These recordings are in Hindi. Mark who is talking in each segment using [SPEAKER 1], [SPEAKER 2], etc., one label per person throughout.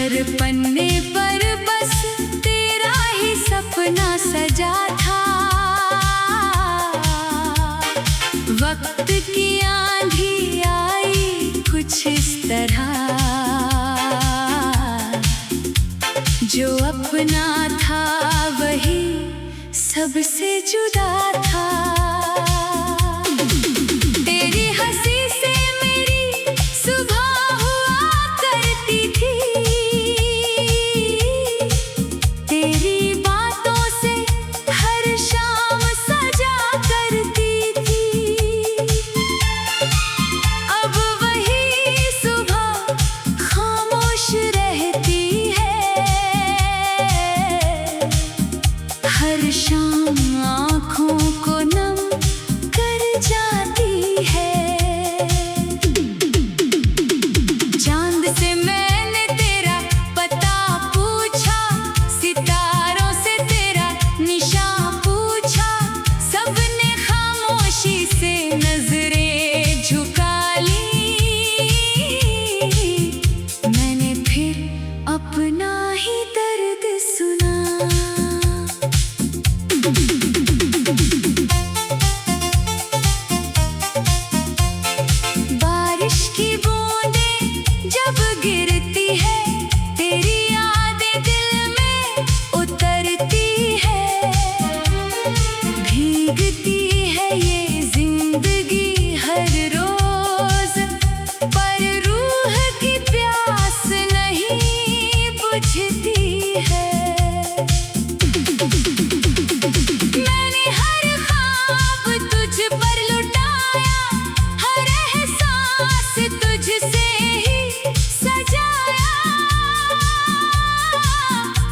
[SPEAKER 1] हर पन्ने पर बस तेरा ही सपना सजा था। वक्त की आंधी आई कुछ इस तरह, जो अपना था वही सबसे जुदा था। तेरी हंसी से मेरी सुबह हुआ करती थी, तेरी बातों से हर शाम सजा करती थी। अब वही सुबह खामोश रहती है, हर शाम आँखों को नम कर जाती है। चांद से मैंने तेरा पता पूछा, सितारों से तेरा निशान पूछा, सबने खामोशी से नजरें झुका ली। मैंने फिर अपना ही दर्द सुना। बारिश की बूंदें जब गिरती है, तेरी यादें दिल में उतरती है। भीगती है ये जिंदगी हर रोज, पर रूह की प्यास नहीं बुझती है। मैंने हर ख्वाब तुझ पर लुटाया, हर एहसास तुझसे ही सजाया,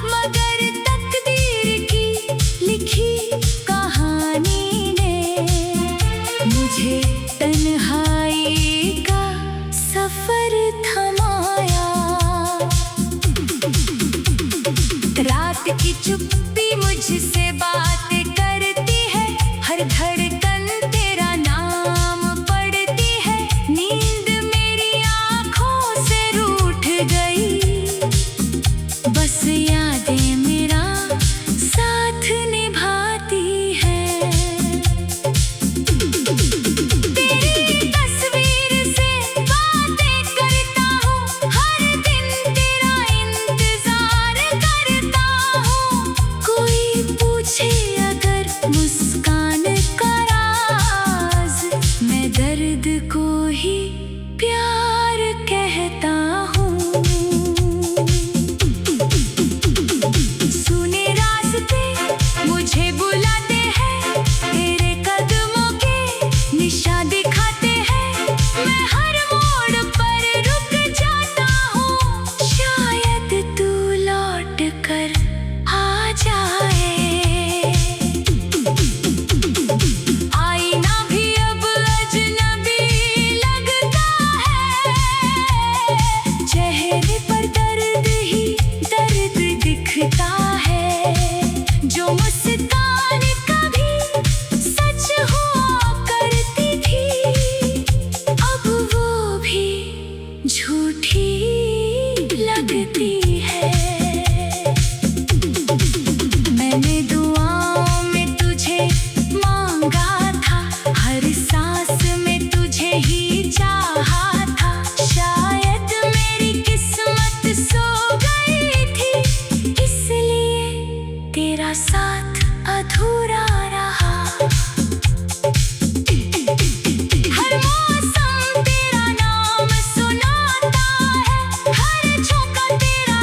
[SPEAKER 1] मगर तकदीर की लिखी कहानी ने मुझे तन्हाई का सफर थमाया। रात की चुप्पी मुझसे बातें करती है, हर धड़कन तेरा नाम पढ़ती है। नींद मेरी आँखों से रूठ गई, बस यादें मेरा साथ निभाती है। तेरी तस्वीर से बातें करता हूँ, हर दिन तेरा इंतजार करता हूँ। कोई पूछे अगर मुस्कान का राज, मैं दर्द को ही प्यार कहता हूँ। सुने रास्ते मुझे बुलाते हैं, तेरे कदमों के निशान दिखाते हैं। मैं हर मोड़ पर रुक जाता हूँ, शायद तू लौट कर आ जाए। आईना भी अब अजनबी लगता है, चेहरे पर दर्द ही दर्द दिखता है। जो मुस्कान कभी सच हुआ करती थी, अब वो भी झूठी लगती है। मैंने दुआओं में तुझे मांगा था, हर सांस में तुझे ही चाहा था। शायद मेरी किस्मत सो गई थी, इसलिए तेरा साथ अधूरा रहा। हर मौसम तेरा नाम सुनाता है, हर झोंका तेरा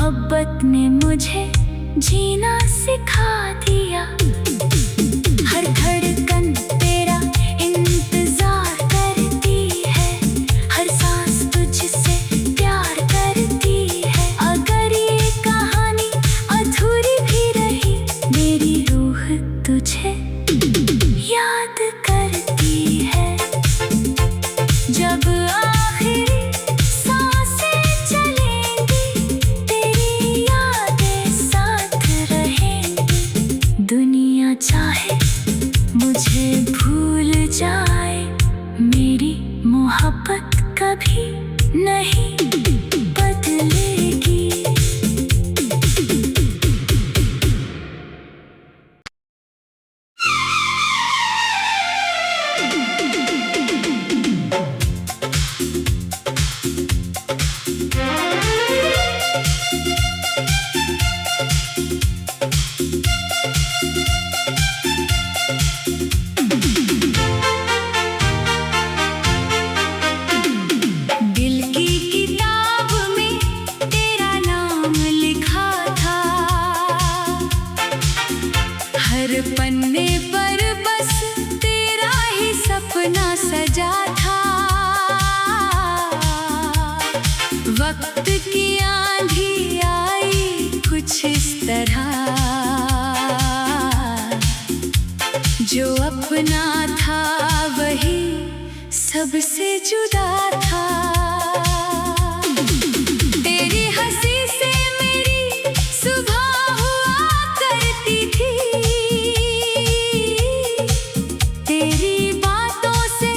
[SPEAKER 1] मोहब्बत ने मुझे जीना सिखा दिया। हर धड़कन तेरा इंतजार करती है, हर सांस तुझसे प्यार करती है। अगर ये कहानी अधूरी भी रही, मेरी रूह तुझे याद करती है। जब आखिरी सांसें चलेंगी, तेरी यादें साथ रहेंगी। दुनिया चाहे मुझे भूल जाए, मेरी मोहब्बत कभी नहीं बदलेगी। दिल की किताब में तेरा नाम लिखा था, हर पन्ने पर बस तेरा ही सपना सजा था। वक्त की आंधी आई कुछ इस तरह, जो अपना था वही सबसे जुदा था। तेरी हंसी से मेरी सुबह हुआ करती थी, तेरी बातों से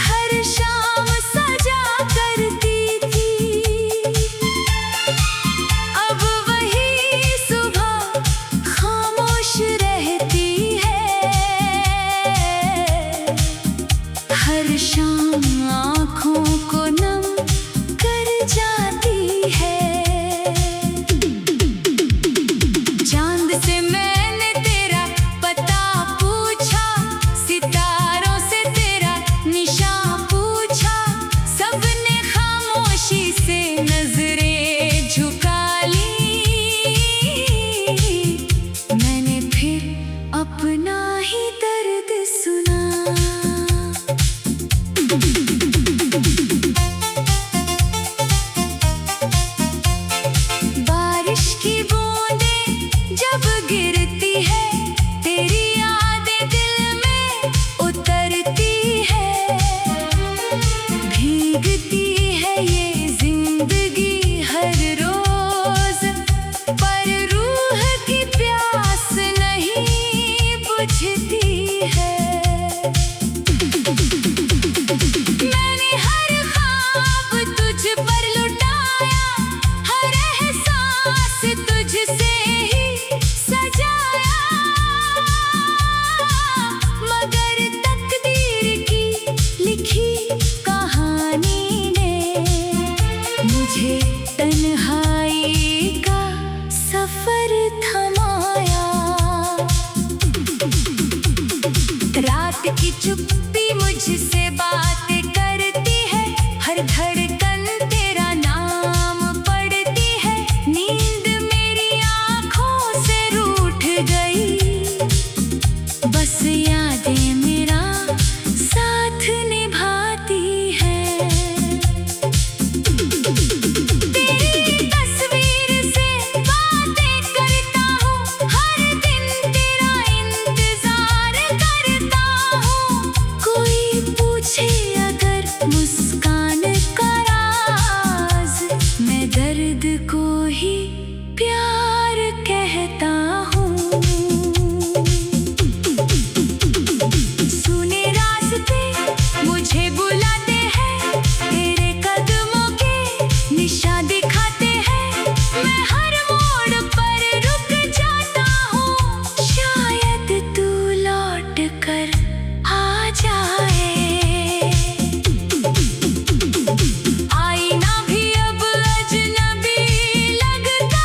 [SPEAKER 1] हर शाम सजा करती थी। अब वही सुबह खामोश रहती है, हर शाम आँखों को नम कर जाती है। चांद से मैंने तेरा पता पूछा, सितारों से तेरा निशान पूछा। सबने खामोशी से नजरें झुका ली, मैंने फिर अपना ही दर्द सुना। बारिश की बूंदें जब गिरती है, तेरी यादें दिल में उतरती है। भीगती है ये जिंदगी हर रोज, पर रूह की प्यास नहीं बुझती है। मैंने हर ख्वाब तुझ पर लुटाया, हर एहसास तुझसे ही सजाया। मगर तकदीर की लिखी कहानी ने मुझे तन्हाई का सफर थमाया। रात की चुप्पी मुझसे बातें करती है, हर धड़कन तेरा नाम पढ़ती है। नींद मेरी आँखों से रूठ गई, बस यादें मेरा साथ निभाती है। तेरी तस्वीर से बातें करता हूँ, हर दिन तेरा इंतजार करता हूँ। कोई पूछे अगर मुस्कान का राज, मैं दर्द को ही प्यार कहता हूँ। सुने रास्ते मुझे बुलाते हैं, तेरे कदमों के निशान दिखाते हैं। मैं हर मोड़ पर रुक जाता हूँ, शायद तू लौट कर आ जाए। आईना भी अब अजनबी लगता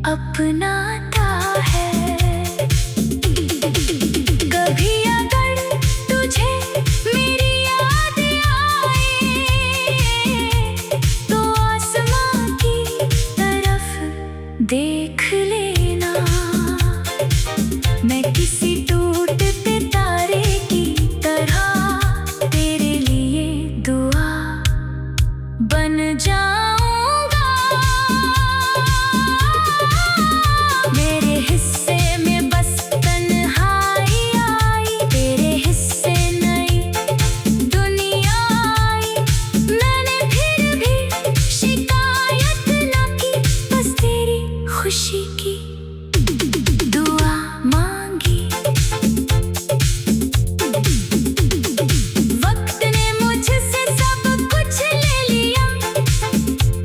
[SPEAKER 1] अपनाता है। कभी अगर तुझे मेरी याद आए तो आसमां की तरफ देख लेना। मैं किसी टूटते तारे की तरह तेरे लिए दुआ बन जाऊंगा। मेरे हिस्से में बस तन्हाई आई, तेरे हिस्से नई दुनिया आई। मैंने फिर भी शिकायत न की, बस तेरी खुशी की दुआ मांगी। वक्त ने मुझसे सब कुछ ले लिया,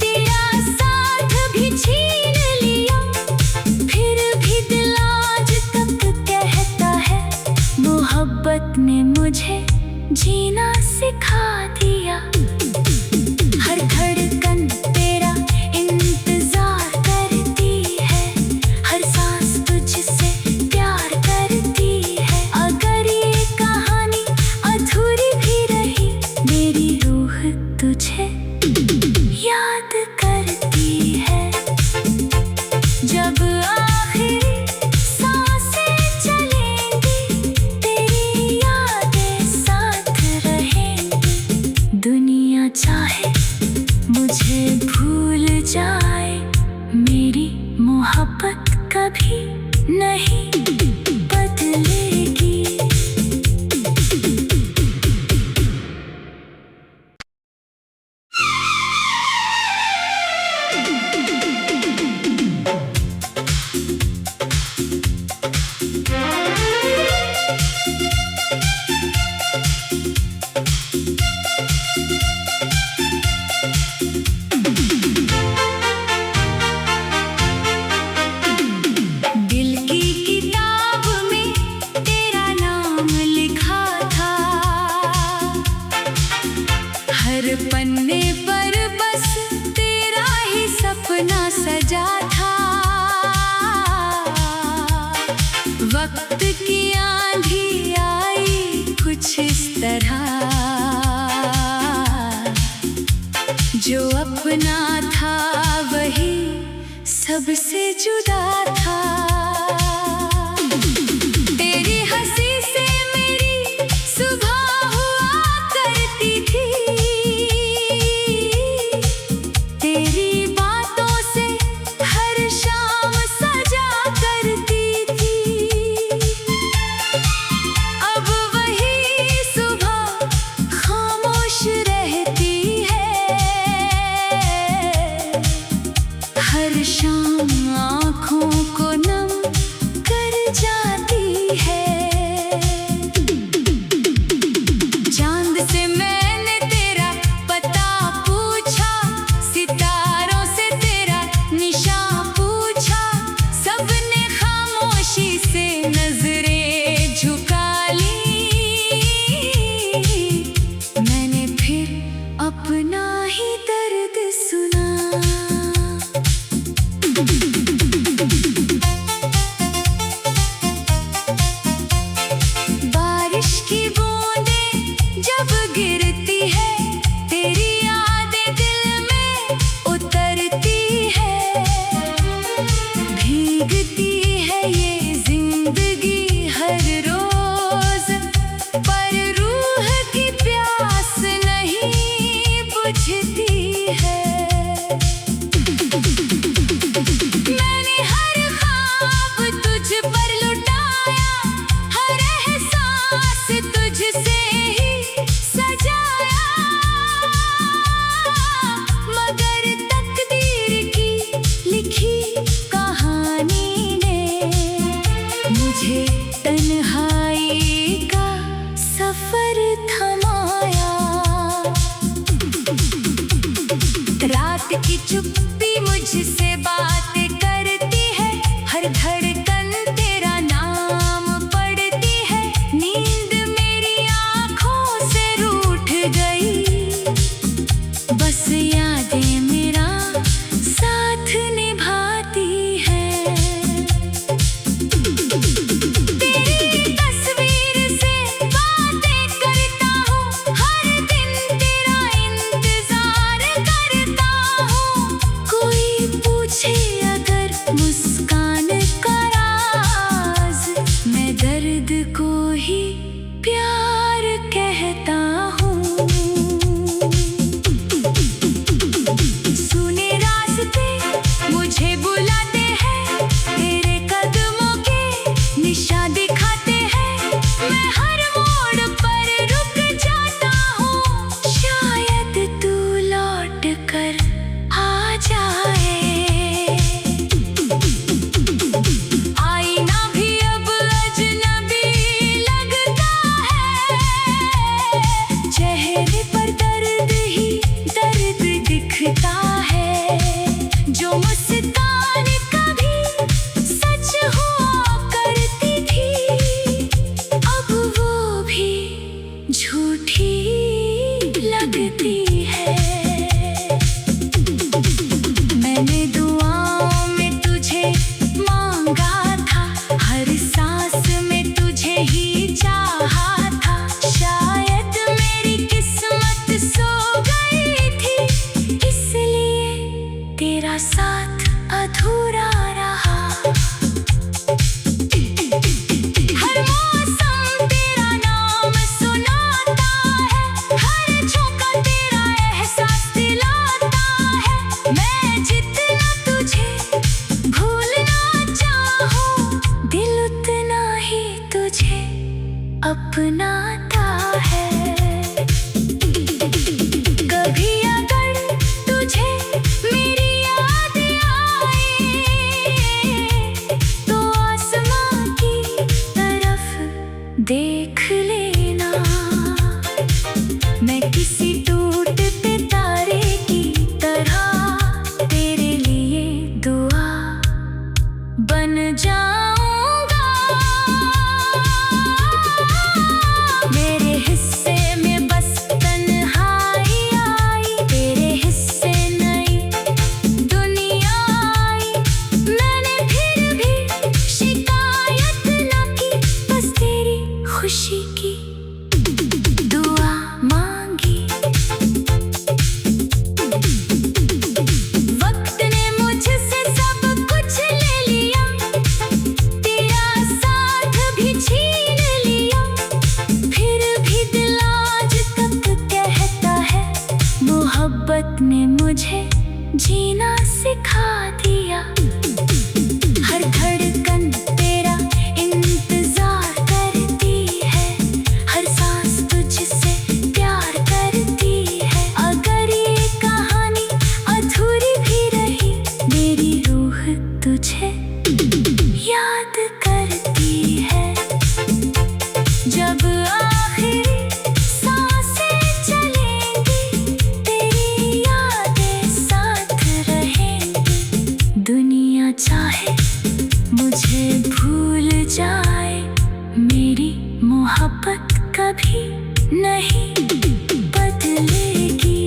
[SPEAKER 1] तेरा साथ भी छीन लिया। फिर भी दिल आज तक कहता है, मोहब्बत ने मुझे जीना सिखा दिया। हर धड़कन तेरा इंतजार करती है, हर सांस तुझसे प्यार करती है। अगर ये कहानी अधूरी भी रही, मेरी रूह तुझे याद करती है। जब आखिरी सांसें चलेंगी, तेरी यादें साथ रहेंगी। दुनिया चाहे मुझे भूल जाए, मेरी मोहब्बत कभी नहीं बदलेगी। दिल की किताब में तेरा नाम लिखा था, हर पन्ने पर बस तेरा ही सपना सजा था। वक्त की आंधी आई कुछ इस तरह, जो अपना था वही सबसे जुदा था। तेरी हंसी से मेरी सुबह हुआ करती थी, तेरी बातों से हर शाम सजा करती थी। अब वही सुबह खामोश रहती है, हर शाम आँखों को नम कर जाती है। चांद से मैंने तेरा पता पूछा, सितारों से तेरा निशान पूछा। सबने खामोशी से नजरें झुका ली, मैंने फिर अपना ही दर्द सुना। बारिश की बूंदें जब गिरती है, तेरी यादें दिल में उतरती है। भीगती है ये जिंदगी हर रोज, पर रूह की प्यास नहीं बुझती है। मैंने हर ख्वाब तुझ पर लुटाया, हर एहसास तुझसे ही सजाया। मगर तकदीर की लिखी कहानी अपनाता है। कभी अगर तुझे मेरी याद आए तो आसमां की तरफ देख लेना। मैं किसी टूटते तारे की तरह तेरे लिए दुआ बन जाऊंगा। मेरे हिस्से में बस तन्हाई आई, तेरे हिस्से नई दुनिया आई। मैंने फिर भी शिकायत न की, बस तेरी खुशी की दुआ मांगी। वक्त ने मुझसे सब कुछ ले लिया, तेरा साथ भी छीन लिया। फिर भी दिल आज तक कहता है, मोहब्बत ने मुझे जीना सिखा दिया। हर धड़कन तेरा इंतजार करती है, हर सांस तुझसे प्यार करती है। अगर ये कहानी अधूरी भी रही, मेरी रूह तुझे याद करती है। जब आखिरी सांसें चलेंगी, तेरी यादें साथ रहेंगी। दुनिया चाहे मुझे भूल जाए, मेरी मोहब्बत कभी नहीं बदलेगी।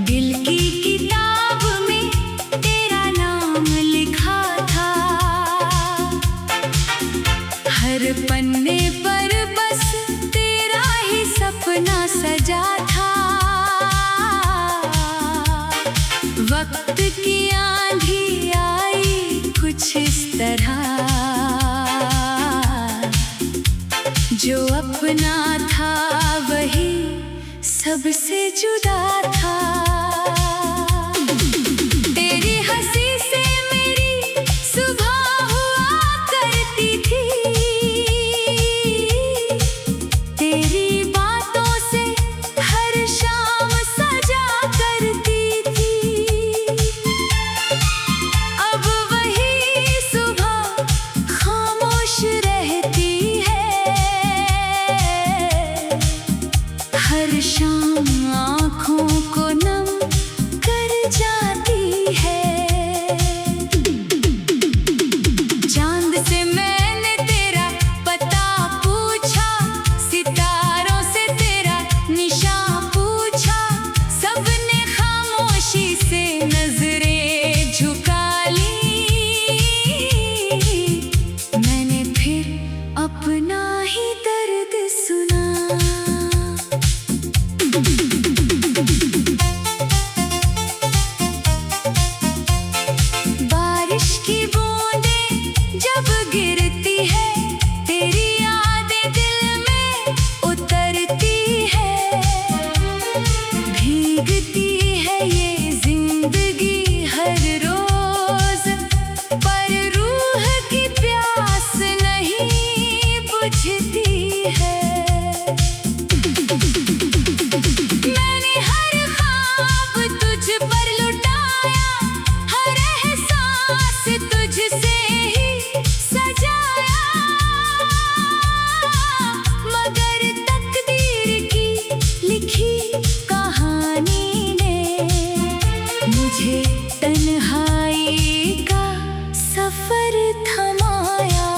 [SPEAKER 1] दिल की किताब में तेरा नाम लिखा था, हर पन्ने पर बस तेरा ही सपना सजा था। वक्त की आंधी आई कुछ इस तरह, जो अपना था वही सबसे जुदा था। तेरी हंसी से मेरी सुबह हुआ करती थी, तेरी बातों से हर शाम सजा करती थी। अब वही सुबह खामोश रहती है, हर शाम आँखों को नम कर जाती है। चांद से मैंने तेरा पता पूछा, सितारों से तेरा निशान पूछा। सबने खामोशी से नजरें झुका ली, मैंने फिर अपना ही दर्द सुना। बारिश की बूंदें जब गिरती है, तेरी यादें दिल में उतरती है। भीगती है ये जिंदगी हर रोज, पर रूह की प्यास नहीं बुझती है। मैंने हर ख्वाब तुझ पर लुटाया, हर एहसास तुझसे ही सजाया। मगर तकदीर की लिखी कहानी ने मुझे तन्हाई का सफर थमाया।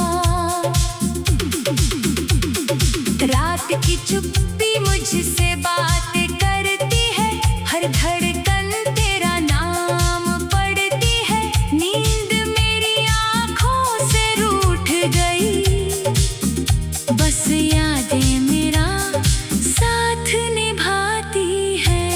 [SPEAKER 1] रात की चुप्पी मुझसे बातें करती है, हर धड़कन तेरा नाम पढ़ती है। नींद मेरी आँखों से रूठ गई, बस यादें मेरा साथ निभाती है।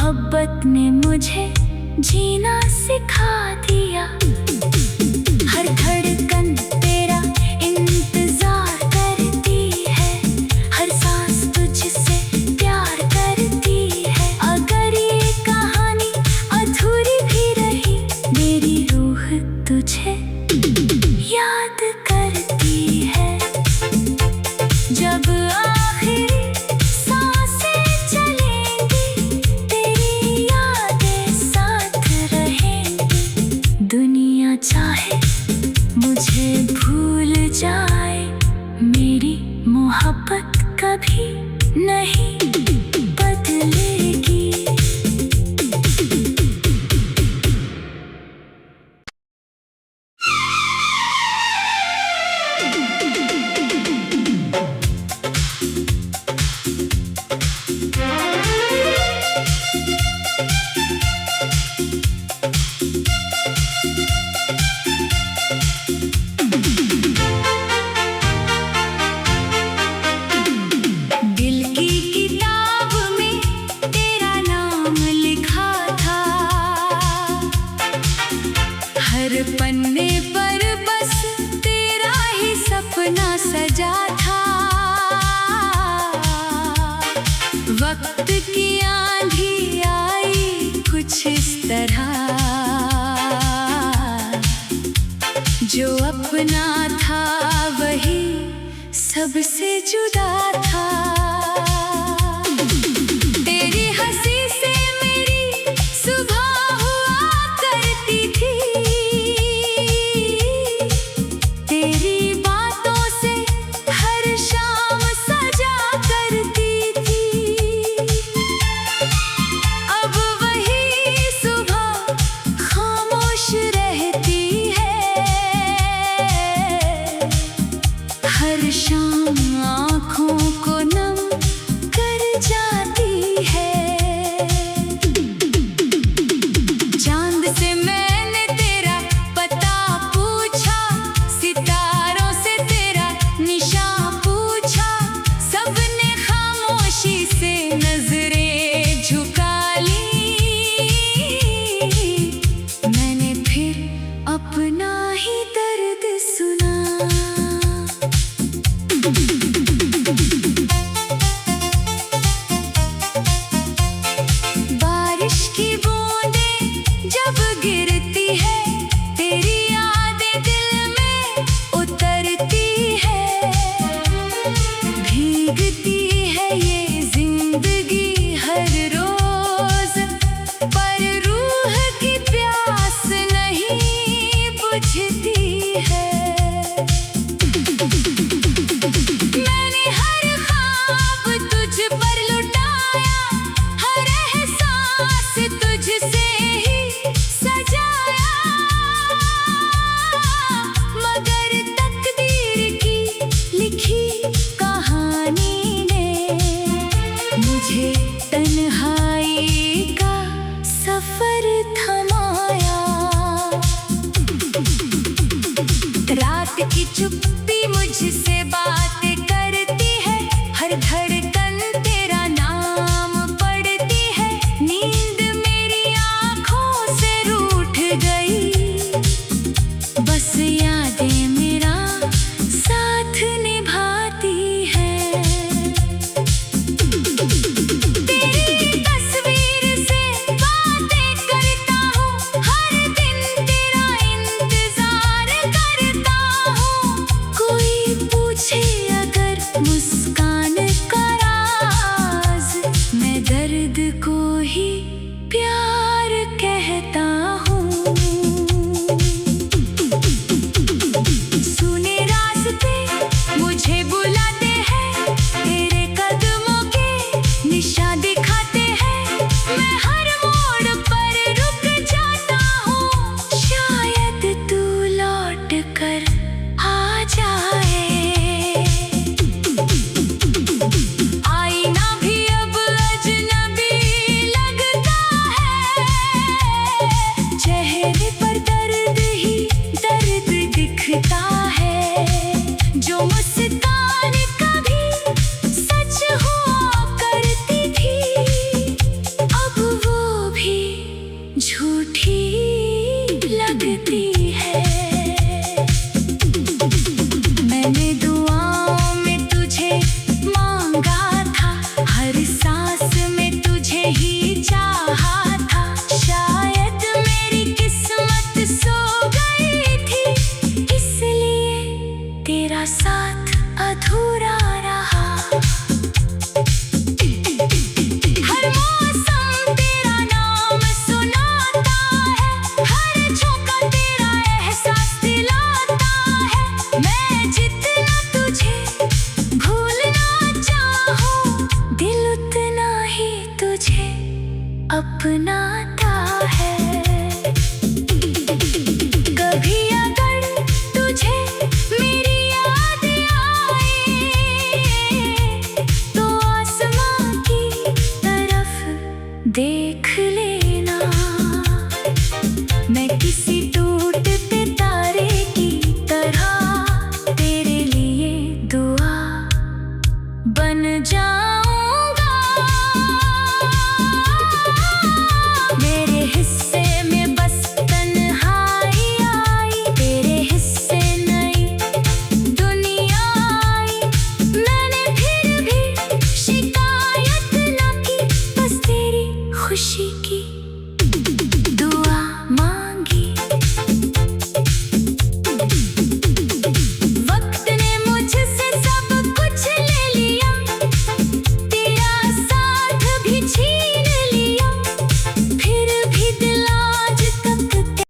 [SPEAKER 1] मोहब्बत ने मुझे जीना सिखा दिया। हर धड़कन तेरा इंतजार करती है, हर सांस तुझसे प्यार करती है। अगर ये कहानी अधूरी भी रही, मेरी रूह तुझे याद करती है। जब आखिरी सांसें चलेंगी, तेरी यादें साथ रहेंगी। दुनिया चाहे मुझे भूल जाए, मेरी मोहब्बत कभी नहीं बदलेगी। दिल की किताब में तेरा नाम लिखा था, हर पन्ने पर बस तेरा ही सपना सजा था। वक्त की आंधी आई कुछ इस तरह, जो अपना था वही सबसे जुदा था। तेरी हंसी से मेरी सुबह हुआ करती थी, तेरी बातों से हर शाम सजा करती थी। अब वही सुबह खामोश रहती है, हर शाम आँखों को नम कर जाती है। चांद से मैंने तेरा पता पूछा, सितारों से तेरा निशान पूछा। सबने खामोशी से नजरें झुका ली, मैंने फिर अपना ही दर्द सुना। बारिश की बूंदें जब गिरती है, तेरी यादें दिल में उतरती है। भीगती है ये जिंदगी हर रोज, पर रूह की प्यास नहीं बुझती है। मैंने हर ख्वाब तुझ पर लुटाया, हर एहसास तुझसे ही सजाया। मगर तकदीर की लिखी कहानी ने मुझे तन्हाई का सफर थमाया। रात की चुप्पी मुझसे बातें करती है, हर धड़कन तेरा नाम पढ़ती है। नींद मेरी आँखों से रूठ गई, बस यादें मेरा साथ निभाती है। तेरी तस्वीर से बातें करता हूँ, हर दिन तेरा इंतजार करता हूँ। अपनाता है। कभी अगर तुझे मेरी याद आए तो आसमां की तरफ देख लेना। मैं किसी टूटते तारे की तरह तेरे लिए दुआ बन जाऊंगा। मेरे हिस्से में बस तन्हाई आई, तेरे हिस्से नई दुनिया आई। मैंने फिर भी शिकायत न की, बस तेरी खुशी की दुआ मांगी। वक्त ने मुझसे सब कुछ ले लिया, तेरा साथ भी छीन